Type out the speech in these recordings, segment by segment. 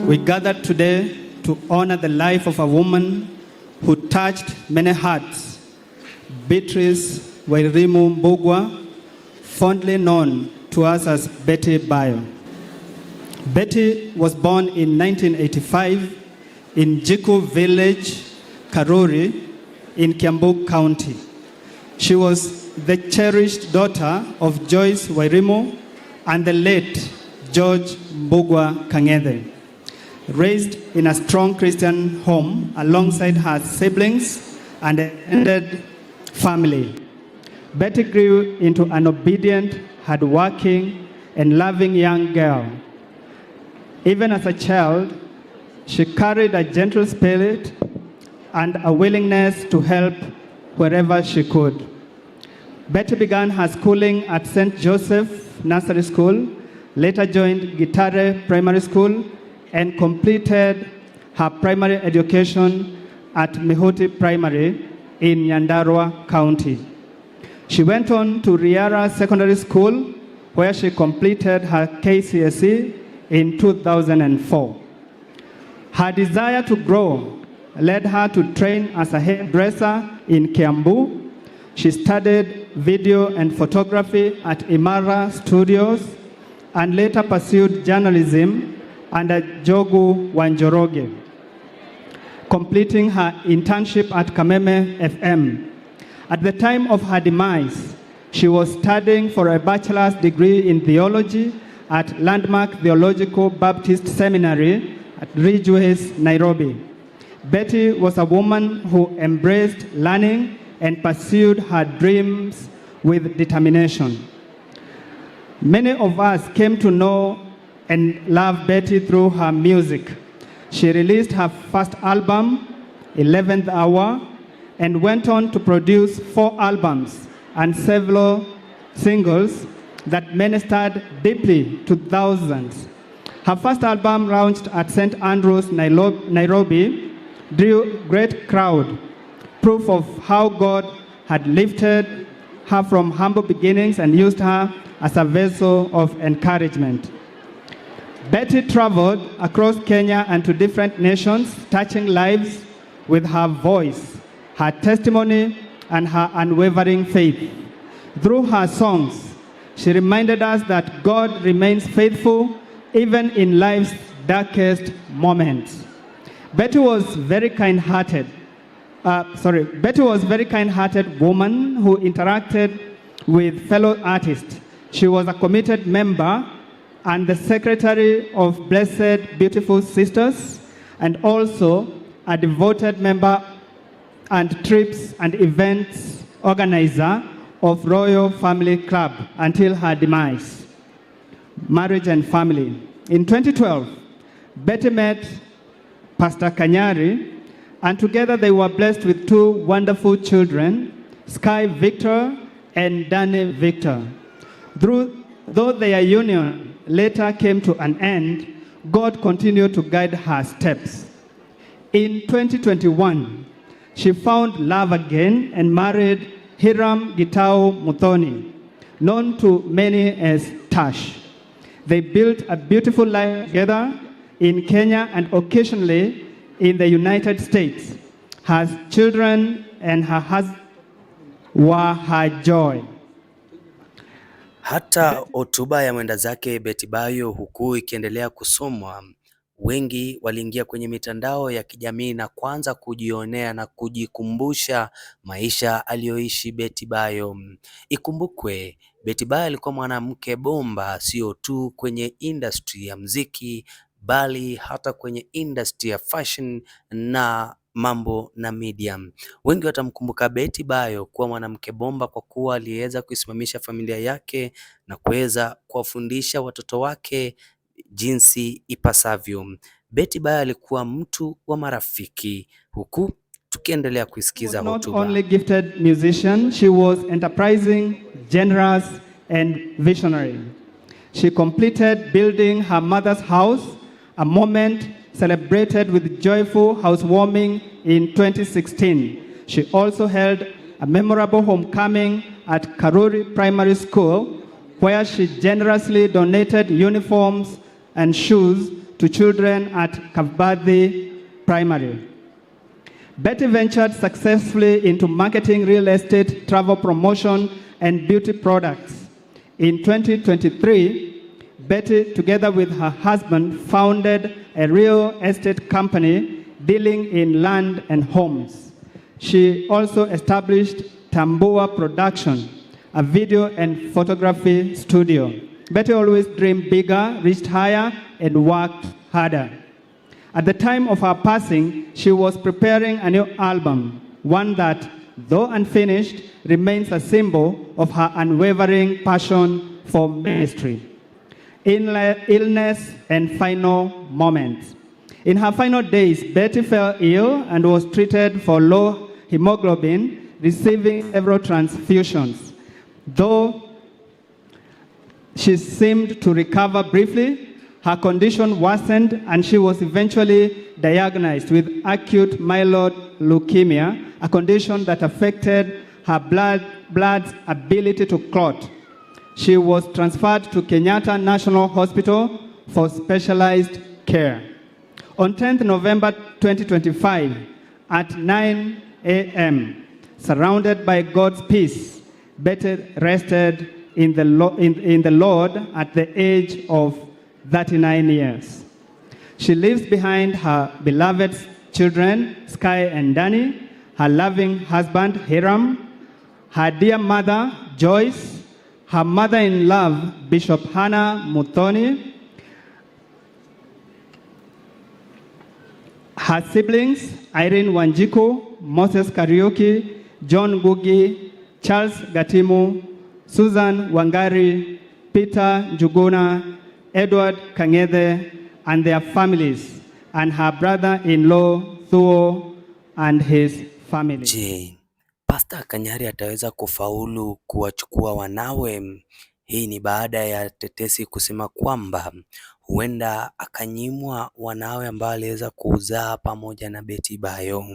We gathered today to honor the life of a woman who touched many hearts, Beatrice Wairimu Mbugua, fondly known to us as Betty Bayo. Betty was born in 1985 in Jiku Village, Karuri, in Kiambu County. She was the cherished daughter of Joyce Wairimu and the late George Mbugua Kang'ethe. Raised in a strong Christian home alongside her siblings and extended family, Betty grew into an obedient, hardworking, and loving young girl. Even as a child, she carried a gentle spirit and a willingness to help wherever she could. Betty began her schooling at St. Joseph Nursery School, later joined Gitare Primary School, and completed her primary education at Mihuti Primary in Nyandarua County. She went on to Riara Secondary School, where she completed her KCSE in 2004. Her desire to grow led her to train as a hairdresser in Kiambu. She studied video and photography at Imara Studios and later pursued journalism under Jogu Wanjoroge, completing her internship at Kameme FM. At the time of her demise, she was studying for a bachelor's degree in theology at Landmark Theological Baptist Seminary at Ridgeways, Nairobi. Betty was a woman who embraced learning and pursued her dreams with determination. Many of us came to know and love Betty through her music. She released her first album, 11th Hour, and went on to produce 4 albums and several singles that ministered deeply to thousands. Her first album, launched at St. Andrews, Nairobi, drew great crowd, proof of how God had lifted her from humble beginnings and used her as a vessel of encouragement. Betty traveled across Kenya and to different nations, touching lives with her voice, her testimony, and her unwavering faith. Through her songs, she reminded us that God remains faithful even in life's darkest moments. Betty was a very kind-hearted woman who interacted with fellow artists. She was a committed member and the secretary of Blessed Beautiful Sisters, and also a devoted member and trips and events organizer of Royal Family Club until her demise. Marriage and family. In 2012, Betty met Pastor Kanyari, and together they were blessed with 2 wonderful children, Sky Victor and Danny Victor. Though their union later came to an end, God continued to guide her steps. In 2021, she found love again and married Hiram Gitau Muthoni, known to many as Tash. They built a beautiful life together in Kenya and occasionally in the United States. Her children and her husband were her joy. Hata hotuba ya mwenda zake Betty Bayo huku ikiendelea kusomwa, wengi waliingia kwenye mitandao ya kijamii na kuanza kujionea na kujikumbusha maisha aliyoishi Betty Bayo. Ikumbukwe, Betty Bayo alikuwa mwanamke bomba, sio tu kwenye industry ya muziki, bali hata kwenye industry ya fashion na mambo na media. Wengi watamkumbuka Betty Bayo kuwa mwanamke bomba kwa kuwa aliweza kuisimamisha familia yake na kuweza kuwafundisha watoto wake jinsi ipasavyo. Betty Bayo alikuwa mtu wa marafiki, huku tukiendelea kuisikiza hotuba. Not only gifted musician, she was enterprising, generous and visionary. She completed building her mother's house, a moment celebrated with joyful housewarming in 2016. She also held a memorable homecoming at Karuri Primary School, where she generously donated uniforms and shoes to children at Kavbadhi Primary. Betty ventured successfully into marketing, real estate, travel promotion, and beauty products. In 2023, Betty, together with her husband, founded a real estate company dealing in land and homes. She also established Tambua Production, a video and photography studio. Betty always dreamed bigger, reached higher, and worked harder. At the time of her passing, she was preparing a new album, one that, though unfinished, remains a symbol of her unwavering passion for ministry. Illness and final moments. In her final days, Betty fell ill and was treated for low hemoglobin, receiving several transfusions. Though she seemed to recover briefly, her condition worsened and she was eventually diagnosed with acute myeloid leukemia, a condition that affected her blood's ability to clot. She was transferred to Kenyatta National Hospital for specialized care. On 10th November 2025, at 9 a.m., surrounded by God's peace, Betty rested in the Lord at the age of 39 years. She leaves behind her beloved children, Sky and Danny, her loving husband, Hiram, her dear mother, Joyce, her mother-in-law, Bishop Hannah Muthoni, her siblings, Irene Wanjiku, Moses Kariuki, John Gugi, Charles Gatimu, Susan Wangari, Peter Njuguna, Edward Kang'ethe, and their families, and her brother-in-law, Thuo, and his family. Je, Pastor Kanyari ataweza kufaulu kuwachukua wanawe? Hii ni baada ya tetesi kusema kwamba huenda akanyimwa wanawe ambao aliweza kuzaa pamoja na Betty Bayo.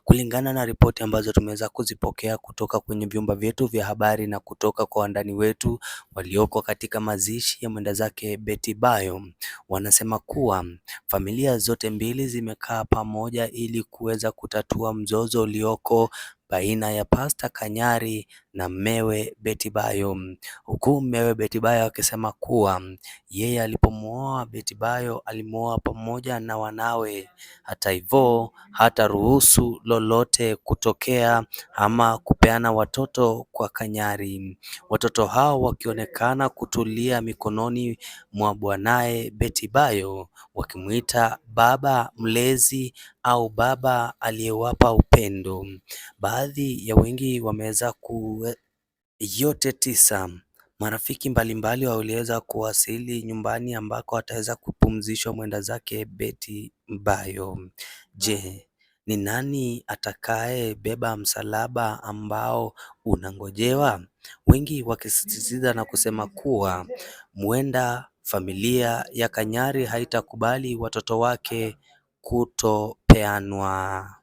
Kulingana na ripoti ambazo tumeweza kuzipokea kutoka kwenye vyumba vyetu vya habari na kutoka kwa wandani wetu walioko katika mazishi ya mwenda zake Betty Bayo, wanasema kuwa familia zote mbili zimekaa pamoja ili kuweza kutatua mzozo ulioko baina ya Pastor Kanyari na mmewe Betty Bayo, huku mmewe Betty Bayo akisema kuwa yeye alipomuoa Betty Bayo alimuoa pamoja na wanawe. Hata hivyo hataruhusu lolote kutokea ama kupeana watoto kwa Kanyari, watoto hao wakionekana kutulia mikononi mwa bwanaye Betty Bayo, wakimuita baba mlezi au baba aliyewapa upendo. Baadhi ya wengi wameweza yote tisa marafiki mbalimbali waliweza kuwasili nyumbani ambako ataweza kupumzishwa mwenda zake Betty Bayo. Je, ni nani atakaye beba msalaba ambao unangojewa? Wengi wakisisitiza na kusema kuwa mwenda familia ya Kanyari haitakubali watoto wake kutopeanwa.